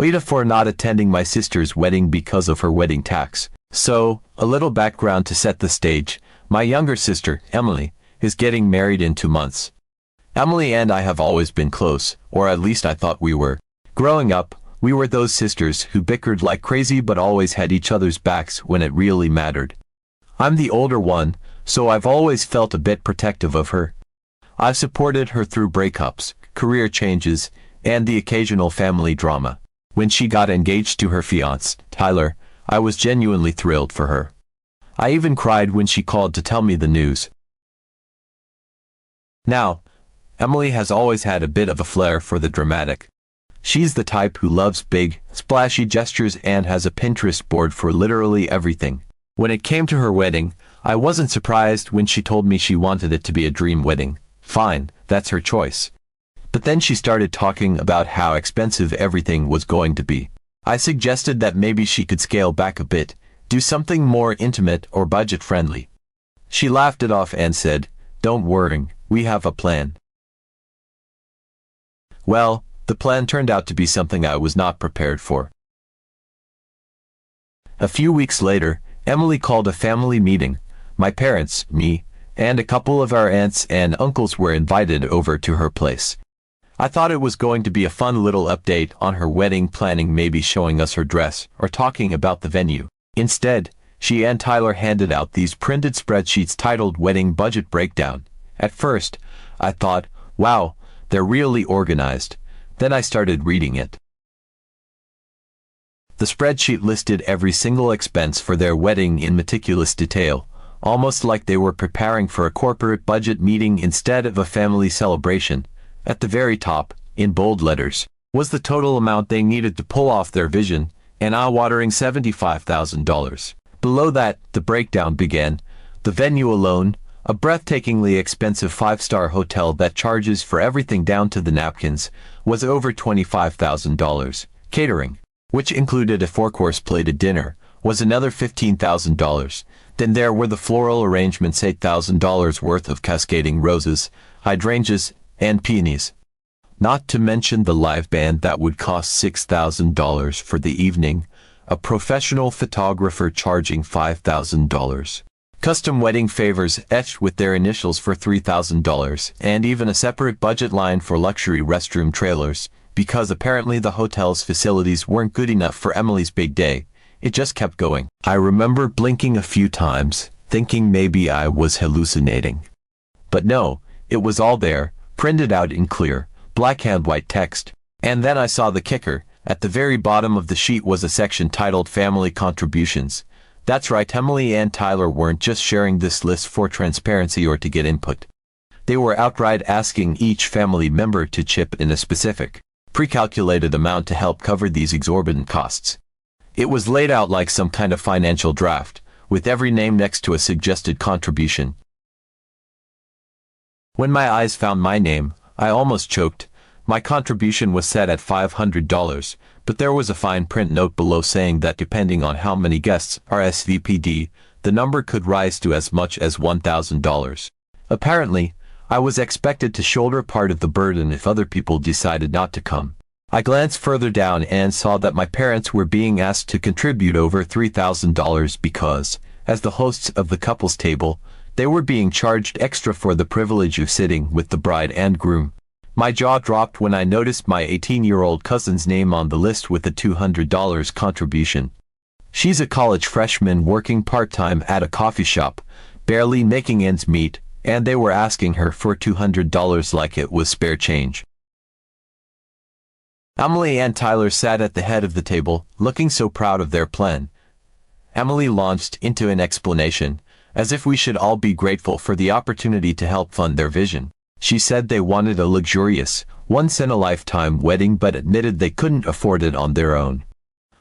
AITA for not attending my sister's wedding because of her wedding tax. So, a little background to set the stage. My younger sister, Emily, is getting married in 2 months. Emily and I have always been close, or at least I thought we were. Growing up, we were those sisters who bickered like crazy but always had each other's backs when it really mattered. I'm the older one, so I've always felt a bit protective of her. I've supported her through breakups, career changes, and the occasional family drama. When she got engaged to her fiancé, Tyler, I was genuinely thrilled for her. I even cried when she called to tell me the news. Now, Emily has always had a bit of a flair for the dramatic. She's the type who loves big, splashy gestures and has a Pinterest board for literally everything. When it came to her wedding, I wasn't surprised when she told me she wanted it to be a dream wedding. Fine, that's her choice. But then she started talking about how expensive everything was going to be. I suggested that maybe she could scale back a bit, do something more intimate or budget-friendly. She laughed it off and said, "Don't worry, we have a plan." Well, the plan turned out to be something I was not prepared for. A few weeks later, Emily called a family meeting. My parents, me, and a couple of our aunts and uncles were invited over to her place. I thought it was going to be a fun little update on her wedding planning, maybe showing us her dress or talking about the venue. Instead, she and Tyler handed out these printed spreadsheets titled Wedding Budget Breakdown. At first, I thought, wow, they're really organized. Then I started reading it. The spreadsheet listed every single expense for their wedding in meticulous detail, almost like they were preparing for a corporate budget meeting instead of a family celebration. At the very top, in bold letters, was the total amount they needed to pull off their vision, an eye-watering $75,000. Below that, the breakdown began. The venue alone, a breathtakingly expensive 5-star hotel that charges for everything down to the napkins, was over $25,000. Catering, which included a 4-course plated dinner, was another $15,000. Then there were the floral arrangements, $8,000 worth of cascading roses, hydrangeas, and peonies. Not to mention the live band that would cost $6,000 for the evening, a professional photographer charging $5,000. Custom wedding favors etched with their initials for $3,000, and even a separate budget line for luxury restroom trailers, because apparently the hotel's facilities weren't good enough for Emily's big day. It just kept going. I remember blinking a few times, thinking maybe I was hallucinating. But no, it was all there, printed out in clear, black and white text. And then I saw the kicker. At the very bottom of the sheet was a section titled Family Contributions. That's right, Emily and Tyler weren't just sharing this list for transparency or to get input. They were outright asking each family member to chip in a specific, pre-calculated amount to help cover these exorbitant costs. It was laid out like some kind of financial draft, with every name next to a suggested contribution. When my eyes found my name, I almost choked. My contribution was set at $500, but there was a fine print note below saying that depending on how many guests RSVP'd, the number could rise to as much as $1,000. Apparently, I was expected to shoulder part of the burden if other people decided not to come. I glanced further down and saw that my parents were being asked to contribute over $3,000 because, as the hosts of the couple's table, they were being charged extra for the privilege of sitting with the bride and groom. My jaw dropped when I noticed my 18-year-old cousin's name on the list with a $200 contribution. She's a college freshman working part-time at a coffee shop, barely making ends meet, and they were asking her for $200 like it was spare change. Emily and Tyler sat at the head of the table, looking so proud of their plan. Emily launched into an explanation, as if we should all be grateful for the opportunity to help fund their vision. She said they wanted a luxurious, once-in-a-lifetime wedding but admitted they couldn't afford it on their own.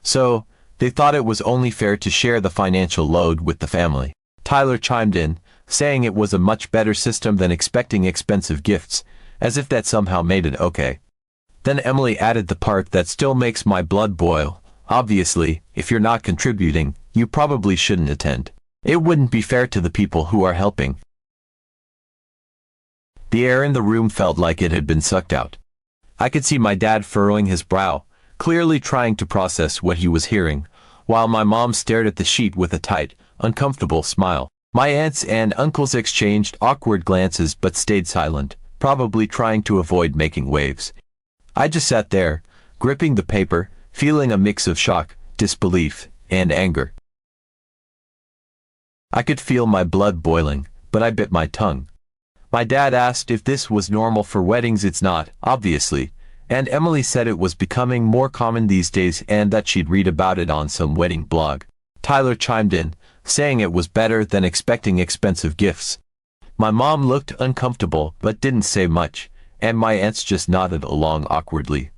So, they thought it was only fair to share the financial load with the family. Tyler chimed in, saying it was a much better system than expecting expensive gifts, as if that somehow made it okay. Then Emily added the part that still makes my blood boil. Obviously, if you're not contributing, you probably shouldn't attend. It wouldn't be fair to the people who are helping. The air in the room felt like it had been sucked out. I could see my dad furrowing his brow, clearly trying to process what he was hearing, while my mom stared at the sheet with a tight, uncomfortable smile. My aunts and uncles exchanged awkward glances but stayed silent, probably trying to avoid making waves. I just sat there, gripping the paper, feeling a mix of shock, disbelief, and anger. I could feel my blood boiling, but I bit my tongue. My dad asked if this was normal for weddings. It's not, obviously, and Emily said it was becoming more common these days and that she'd read about it on some wedding blog. Tyler chimed in, saying it was better than expecting expensive gifts. My mom looked uncomfortable but didn't say much, and my aunts just nodded along awkwardly.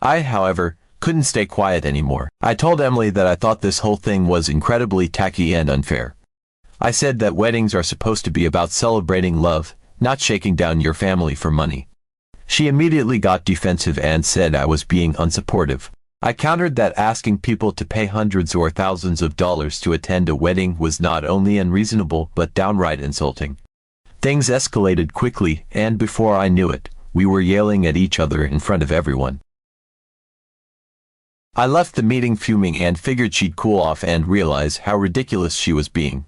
I, however, couldn't stay quiet anymore. I told Emily that I thought this whole thing was incredibly tacky and unfair. I said that weddings are supposed to be about celebrating love, not shaking down your family for money. She immediately got defensive and said I was being unsupportive. I countered that asking people to pay hundreds or thousands of dollars to attend a wedding was not only unreasonable but downright insulting. Things escalated quickly, and before I knew it, we were yelling at each other in front of everyone. I left the meeting fuming and figured she'd cool off and realize how ridiculous she was being.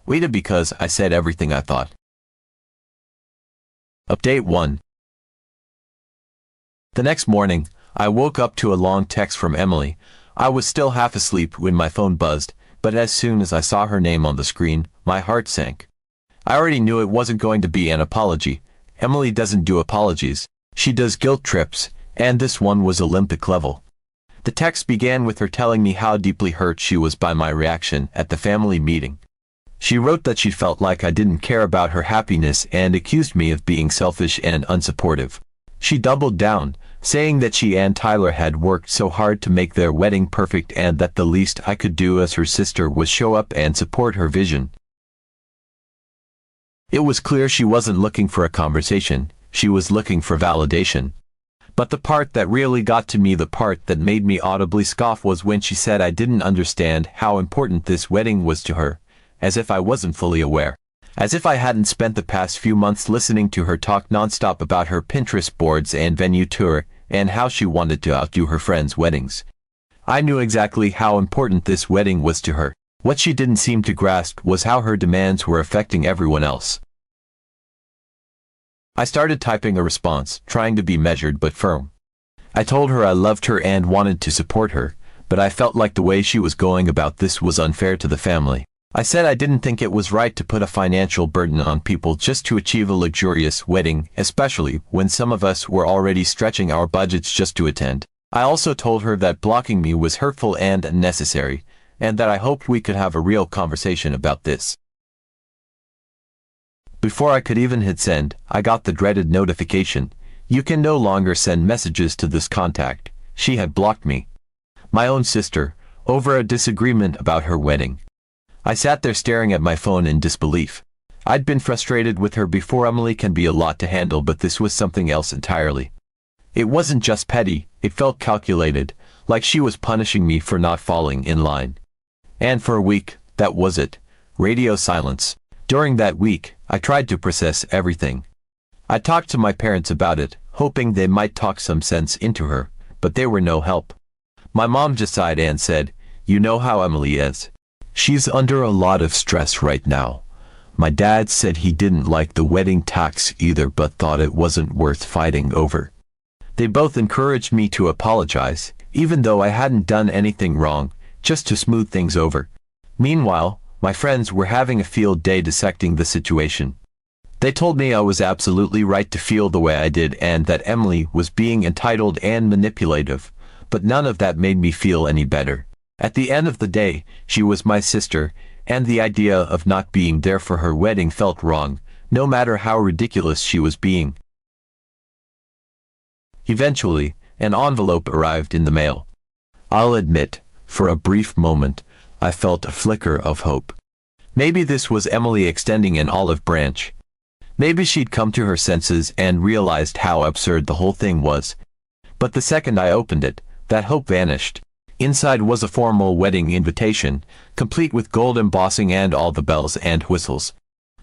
Waited because I said everything I thought. Update 1. The next morning, I woke up to a long text from Emily. I was still half asleep when my phone buzzed, but as soon as I saw her name on the screen, my heart sank. I already knew it wasn't going to be an apology. Emily doesn't do apologies. She does guilt trips, and this one was Olympic level. The text began with her telling me how deeply hurt she was by my reaction at the family meeting. She wrote that she felt like I didn't care about her happiness and accused me of being selfish and unsupportive. She doubled down, saying that she and Tyler had worked so hard to make their wedding perfect and that the least I could do as her sister was show up and support her vision. It was clear she wasn't looking for a conversation, she was looking for validation. But the part that really got to me, the part that made me audibly scoff, was when she said I didn't understand how important this wedding was to her, as if I wasn't fully aware. As if I hadn't spent the past few months listening to her talk nonstop about her Pinterest boards and venue tour, and how she wanted to outdo her friends' weddings. I knew exactly how important this wedding was to her. What she didn't seem to grasp was how her demands were affecting everyone else. I started typing a response, trying to be measured but firm. I told her I loved her and wanted to support her, but I felt like the way she was going about this was unfair to the family. I said I didn't think it was right to put a financial burden on people just to achieve a luxurious wedding, especially when some of us were already stretching our budgets just to attend. I also told her that blocking me was hurtful and unnecessary, and that I hoped we could have a real conversation about this. Before I could even hit send, I got the dreaded notification. You can no longer send messages to this contact. She had blocked me. My own sister, over a disagreement about her wedding. I sat there staring at my phone in disbelief. I'd been frustrated with her before. Emily can be a lot to handle, but this was something else entirely. It wasn't just petty, it felt calculated, like she was punishing me for not falling in line. And for a week, that was it. Radio silence. During that week, I tried to process everything. I talked to my parents about it, hoping they might talk some sense into her, but they were no help. My mom just sighed and said, "You know how Emily is. She's under a lot of stress right now." My dad said he didn't like the wedding tax either but thought it wasn't worth fighting over. They both encouraged me to apologize, even though I hadn't done anything wrong, just to smooth things over. Meanwhile, my friends were having a field day dissecting the situation. They told me I was absolutely right to feel the way I did and that Emily was being entitled and manipulative, but none of that made me feel any better. At the end of the day, she was my sister, and the idea of not being there for her wedding felt wrong, no matter how ridiculous she was being. Eventually, an envelope arrived in the mail. I'll admit, for a brief moment, I felt a flicker of hope. Maybe this was Emily extending an olive branch. Maybe she'd come to her senses and realized how absurd the whole thing was. But the second I opened it, that hope vanished. Inside was a formal wedding invitation, complete with gold embossing and all the bells and whistles.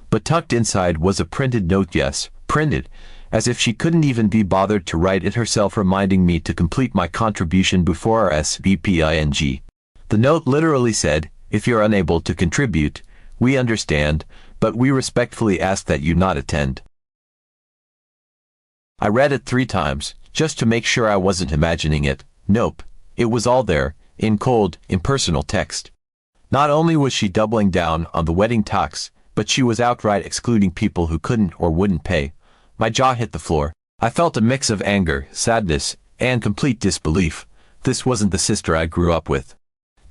But tucked inside was a printed note, yes, printed, as if she couldn't even be bothered to write it herself, reminding me to complete my contribution before RSVPing. The note literally said, "If you're unable to contribute, we understand, but we respectfully ask that you not attend." I read it 3 times, just to make sure I wasn't imagining it. Nope. It was all there, in cold, impersonal text. Not only was she doubling down on the wedding tax, but she was outright excluding people who couldn't or wouldn't pay. My jaw hit the floor. I felt a mix of anger, sadness, and complete disbelief. This wasn't the sister I grew up with.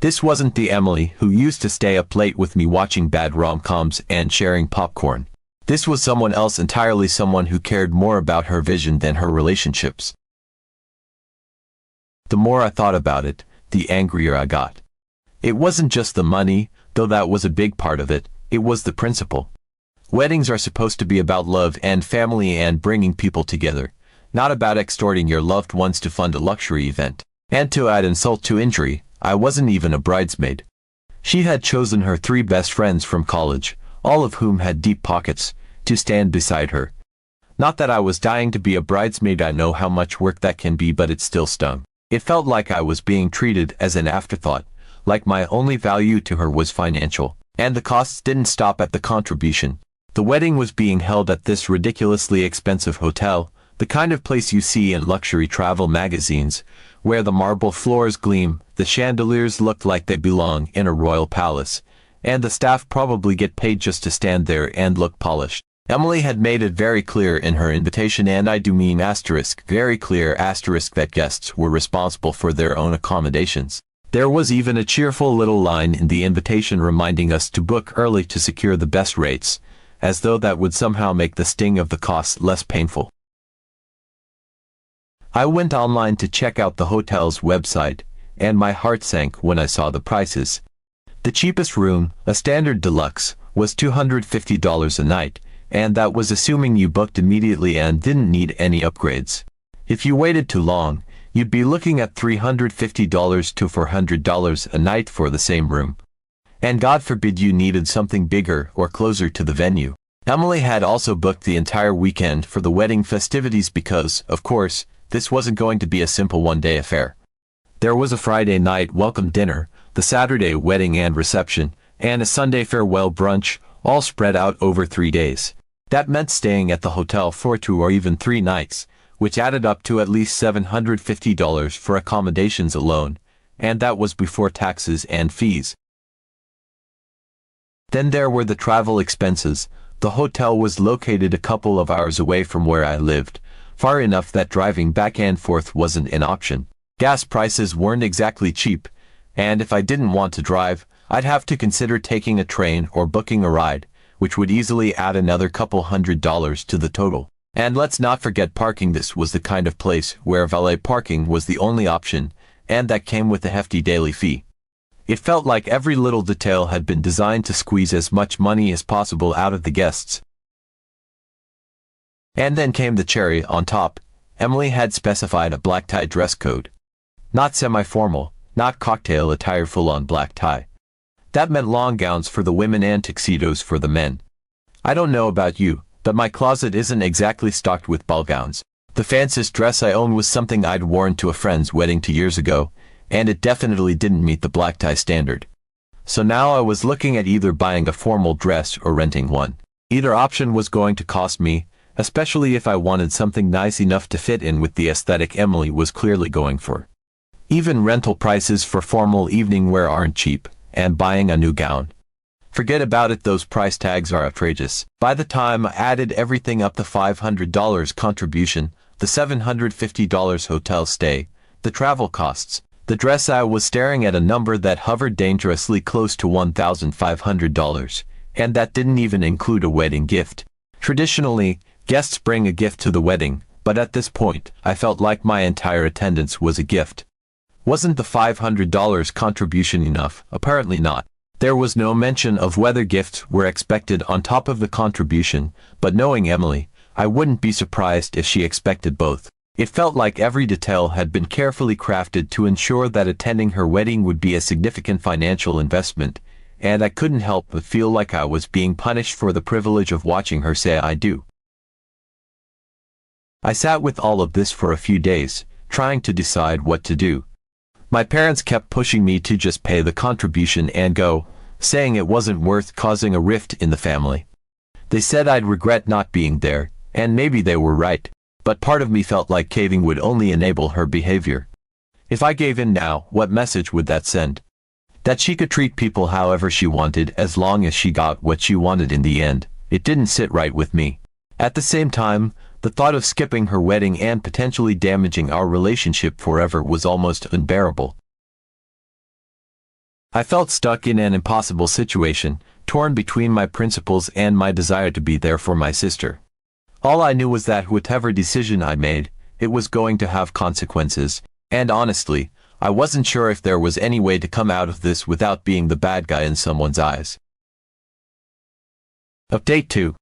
This wasn't the Emily who used to stay up late with me watching bad rom-coms and sharing popcorn. This was someone else entirely, someone who cared more about her vision than her relationships. The more I thought about it, the angrier I got. It wasn't just the money, though that was a big part of it. It was the principle. Weddings are supposed to be about love and family and bringing people together, not about extorting your loved ones to fund a luxury event. And to add insult to injury, I wasn't even a bridesmaid. She had chosen her 3 best friends from college, all of whom had deep pockets, to stand beside her. Not that I was dying to be a bridesmaid, I know how much work that can be, but it still stung. It felt like I was being treated as an afterthought, like my only value to her was financial. And the costs didn't stop at the contribution. The wedding was being held at this ridiculously expensive hotel, the kind of place you see in luxury travel magazines, where the marble floors gleam, the chandeliers look like they belong in a royal palace, and the staff probably get paid just to stand there and look polished. Emily had made it very clear in her invitation, and I do mean very clear that guests were responsible for their own accommodations. There was even a cheerful little line in the invitation reminding us to book early to secure the best rates, as though that would somehow make the sting of the costs less painful. I went online to check out the hotel's website, and my heart sank when I saw the prices. The cheapest room, a standard deluxe, was $250 a night, and that was assuming you booked immediately and didn't need any upgrades. If you waited too long, you'd be looking at $350 to $400 a night for the same room. And God forbid you needed something bigger or closer to the venue. Emily had also booked the entire weekend for the wedding festivities because, of course, this wasn't going to be a simple one-day affair. There was a Friday night welcome dinner, the Saturday wedding and reception, and a Sunday farewell brunch, all spread out over 3 days. That meant staying at the hotel for 2 or even 3 nights, which added up to at least $750 for accommodations alone, and that was before taxes and fees. Then there were the travel expenses. The hotel was located a couple of hours away from where I lived, far enough that driving back and forth wasn't an option. Gas prices weren't exactly cheap, and if I didn't want to drive, I'd have to consider taking a train or booking a ride, which would easily add another couple $100 to the total. And let's not forget parking. This was the kind of place where valet parking was the only option, and that came with a hefty daily fee. It felt like every little detail had been designed to squeeze as much money as possible out of the guests. And then came the cherry on top. Emily had specified a black tie dress code. Not semi-formal, not cocktail attire, full-on black tie. That meant long gowns for the women and tuxedos for the men. I don't know about you, but my closet isn't exactly stocked with ball gowns. The fanciest dress I own was something I'd worn to a friend's wedding 2 years ago, and it definitely didn't meet the black tie standard. So now I was looking at either buying a formal dress or renting one. Either option was going to cost me, especially if I wanted something nice enough to fit in with the aesthetic Emily was clearly going for. Even rental prices for formal evening wear aren't cheap, and buying a new gown. Forget about it, those price tags are outrageous. By the time I added everything up, the $500 contribution, the $750 hotel stay, the travel costs, the dress, I was staring at a number that hovered dangerously close to $1,500, and that didn't even include a wedding gift. Traditionally, guests bring a gift to the wedding, but at this point, I felt like my entire attendance was a gift. Wasn't the $500 contribution enough? Apparently not. There was no mention of whether gifts were expected on top of the contribution, but knowing Emily, I wouldn't be surprised if she expected both. It felt like every detail had been carefully crafted to ensure that attending her wedding would be a significant financial investment, and I couldn't help but feel like I was being punished for the privilege of watching her say I do. I sat with all of this for a few days, trying to decide what to do. My parents kept pushing me to just pay the contribution and go, saying it wasn't worth causing a rift in the family. They said I'd regret not being there, and maybe they were right, but part of me felt like caving would only enable her behavior. If I gave in now, what message would that send? That she could treat people however she wanted as long as she got what she wanted in the end. It didn't sit right with me. At the same time, the thought of skipping her wedding and potentially damaging our relationship forever was almost unbearable. I felt stuck in an impossible situation, torn between my principles and my desire to be there for my sister. All I knew was that whatever decision I made, it was going to have consequences, and honestly, I wasn't sure if there was any way to come out of this without being the bad guy in someone's eyes. Update 2.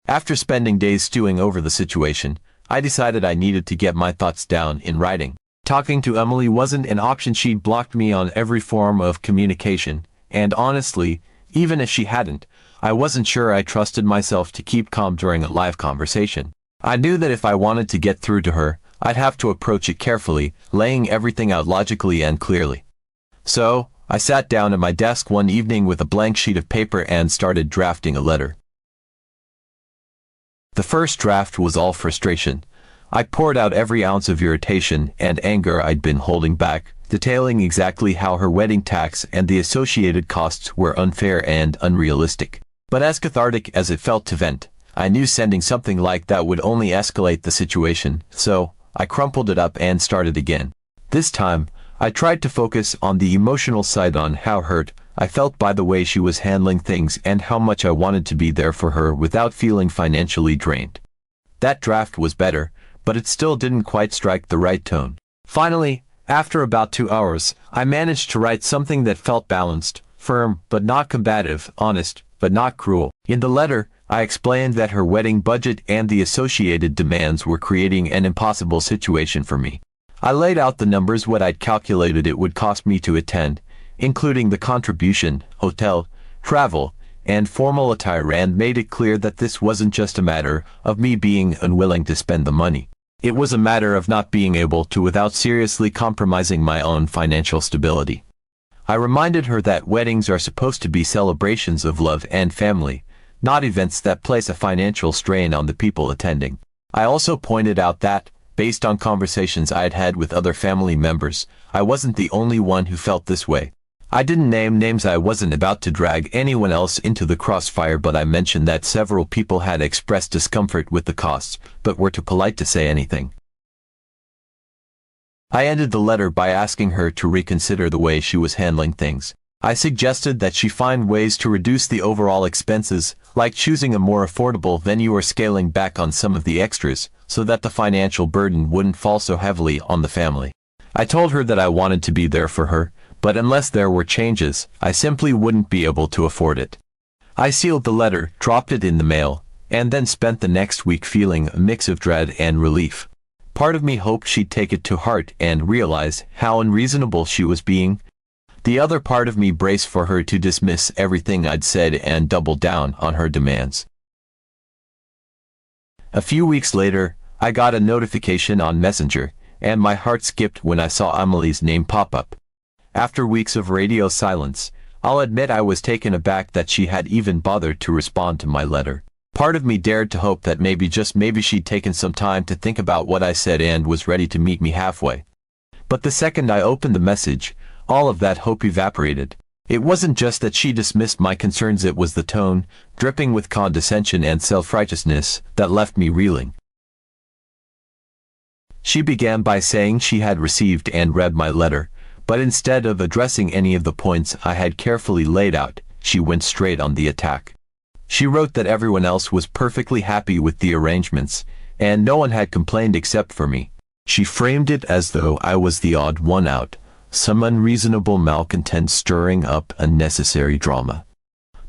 After spending days stewing over the situation, I decided I needed to get my thoughts down in writing. Talking to Emily wasn't an option. She blocked me on every form of communication, and honestly, even if she hadn't, I wasn't sure I trusted myself to keep calm during a live conversation. I knew that if I wanted to get through to her, I'd have to approach it carefully, laying everything out logically and clearly. So, I sat down at my desk one evening with a blank sheet of paper and started drafting a letter. The first draft was all frustration. I poured out every ounce of irritation and anger I'd been holding back, detailing exactly how her wedding tax and the associated costs were unfair and unrealistic. But as cathartic as it felt to vent, I knew sending something like that would only escalate the situation, so I crumpled it up and started again. This time, I tried to focus on the emotional side, on how hurt I felt by the way she was handling things and how much I wanted to be there for her without feeling financially drained. That draft was better, but it still didn't quite strike the right tone. Finally, after about 2 hours, I managed to write something that felt balanced, firm but not combative, honest but not cruel. In the letter, I explained that her wedding budget and the associated demands were creating an impossible situation for me. I laid out the numbers, what I'd calculated it would cost me to attend, including the contribution, hotel, travel, and formal attire, and made it clear that this wasn't just a matter of me being unwilling to spend the money. It was a matter of not being able to without seriously compromising my own financial stability. I reminded her that weddings are supposed to be celebrations of love and family, not events that place a financial strain on the people attending. I also pointed out that, based on conversations I had had with other family members, I wasn't the only one who felt this way. I didn't name names. I wasn't about to drag anyone else into the crossfire, but I mentioned that several people had expressed discomfort with the costs, but were too polite to say anything. I ended the letter by asking her to reconsider the way she was handling things. I suggested that she find ways to reduce the overall expenses, like choosing a more affordable venue or scaling back on some of the extras, so that the financial burden wouldn't fall so heavily on the family. I told her that I wanted to be there for her, but unless there were changes, I simply wouldn't be able to afford it. I sealed the letter, dropped it in the mail, and then spent the next week feeling a mix of dread and relief. Part of me hoped she'd take it to heart and realize how unreasonable she was being. The other part of me braced for her to dismiss everything I'd said and double down on her demands. A few weeks later, I got a notification on Messenger, and my heart skipped when I saw Emily's name pop up. After weeks of radio silence, I'll admit I was taken aback that she had even bothered to respond to my letter. Part of me dared to hope that maybe, just maybe, she'd taken some time to think about what I said and was ready to meet me halfway. But the second I opened the message, all of that hope evaporated. It wasn't just that she dismissed my concerns, it was the tone, dripping with condescension and self-righteousness, that left me reeling. She began by saying she had received and read my letter, but instead of addressing any of the points I had carefully laid out, she went straight on the attack. She wrote that everyone else was perfectly happy with the arrangements, and no one had complained except for me. She framed it as though I was the odd one out, some unreasonable malcontent stirring up unnecessary drama.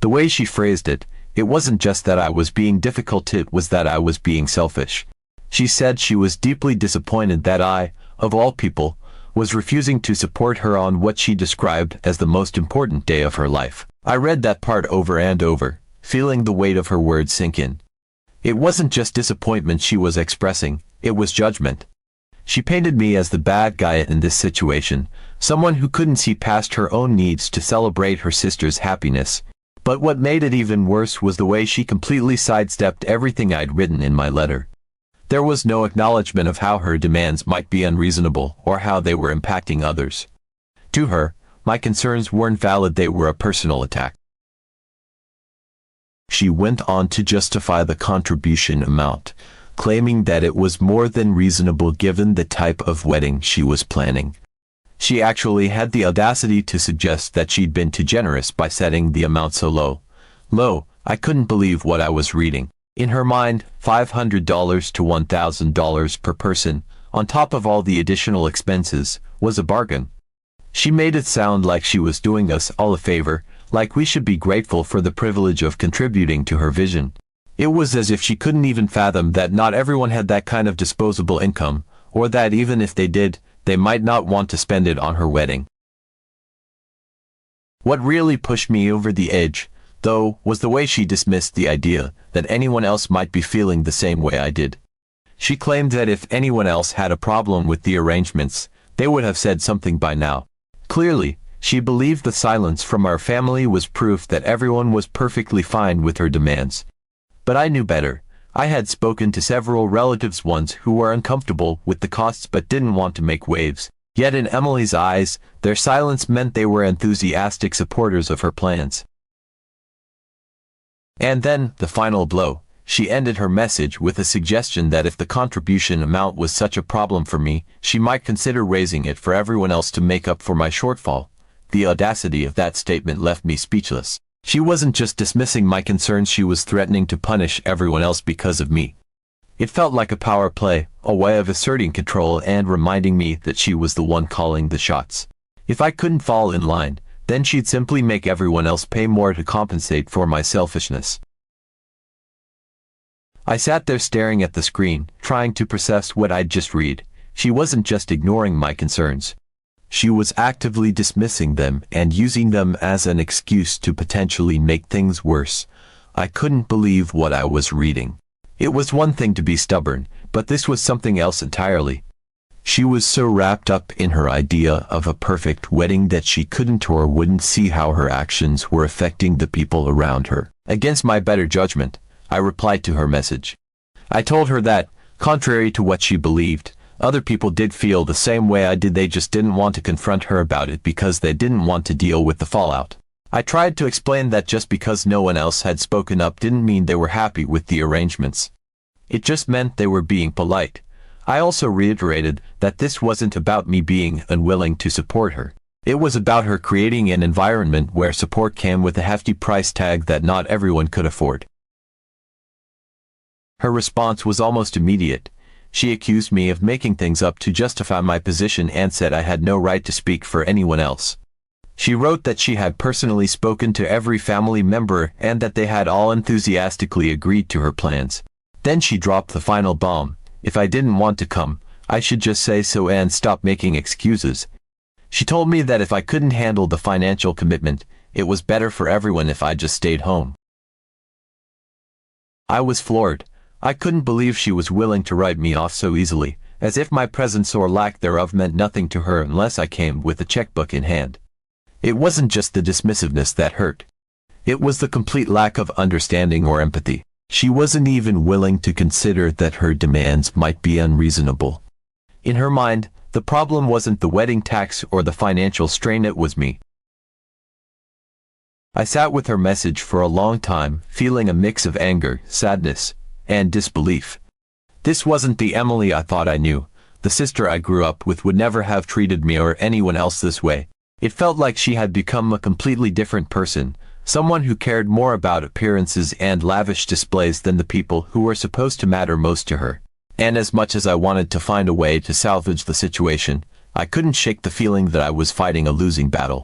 The way she phrased it, it wasn't just that I was being difficult, it was that I was being selfish. She said she was deeply disappointed that I, of all people, was refusing to support her on what she described as the most important day of her life. I read that part over and over, feeling the weight of her words sink in. It wasn't just disappointment she was expressing, it was judgment. She painted me as the bad guy in this situation, someone who couldn't see past her own needs to celebrate her sister's happiness. But what made it even worse was the way she completely sidestepped everything I'd written in my letter. There was no acknowledgement of how her demands might be unreasonable or how they were impacting others. To her, my concerns weren't valid, they were a personal attack. She went on to justify the contribution amount, claiming that it was more than reasonable given the type of wedding she was planning. She actually had the audacity to suggest that she'd been too generous by setting the amount so low. I couldn't believe what I was reading. In her mind, $500 to $1,000 per person, on top of all the additional expenses, was a bargain. She made it sound like she was doing us all a favor, like we should be grateful for the privilege of contributing to her vision. It was as if she couldn't even fathom that not everyone had that kind of disposable income, or that even if they did, they might not want to spend it on her wedding. What really pushed me over the edge, though, was the way she dismissed the idea that anyone else might be feeling the same way I did. She claimed that if anyone else had a problem with the arrangements, they would have said something by now. Clearly, she believed the silence from our family was proof that everyone was perfectly fine with her demands. But I knew better. I had spoken to several relatives once who were uncomfortable with the costs but didn't want to make waves. Yet in Emily's eyes, their silence meant they were enthusiastic supporters of her plans. And then, the final blow, she ended her message with a suggestion that if the contribution amount was such a problem for me, she might consider raising it for everyone else to make up for my shortfall. The audacity of that statement left me speechless. She wasn't just dismissing my concerns, she was threatening to punish everyone else because of me. It felt like a power play, a way of asserting control and reminding me that she was the one calling the shots. If I couldn't fall in line, then she'd simply make everyone else pay more to compensate for my selfishness. I sat there staring at the screen, trying to process what I'd just read. She wasn't just ignoring my concerns. She was actively dismissing them and using them as an excuse to potentially make things worse. I couldn't believe what I was reading. It was one thing to be stubborn, but this was something else entirely. She was so wrapped up in her idea of a perfect wedding that she couldn't or wouldn't see how her actions were affecting the people around her. Against my better judgment, I replied to her message. I told her that, contrary to what she believed, other people did feel the same way I did. They just didn't want to confront her about it because they didn't want to deal with the fallout. I tried to explain that just because no one else had spoken up didn't mean they were happy with the arrangements. It just meant they were being polite. I also reiterated that this wasn't about me being unwilling to support her. It was about her creating an environment where support came with a hefty price tag that not everyone could afford. Her response was almost immediate. She accused me of making things up to justify my position and said I had no right to speak for anyone else. She wrote that she had personally spoken to every family member and that they had all enthusiastically agreed to her plans. Then she dropped the final bomb. If I didn't want to come, I should just say so and stop making excuses. She told me that if I couldn't handle the financial commitment, it was better for everyone if I just stayed home. I was floored. I couldn't believe she was willing to write me off so easily, as if my presence or lack thereof meant nothing to her unless I came with a checkbook in hand. It wasn't just the dismissiveness that hurt. It was the complete lack of understanding or empathy. She wasn't even willing to consider that her demands might be unreasonable. In her mind, the problem wasn't the wedding tax or the financial strain, it was me. I sat with her message for a long time, feeling a mix of anger, sadness, and disbelief. This wasn't the Emily I thought I knew. The sister I grew up with would never have treated me or anyone else this way. It felt like she had become a completely different person, someone who cared more about appearances and lavish displays than the people who were supposed to matter most to her. And as much as I wanted to find a way to salvage the situation, I couldn't shake the feeling that I was fighting a losing battle.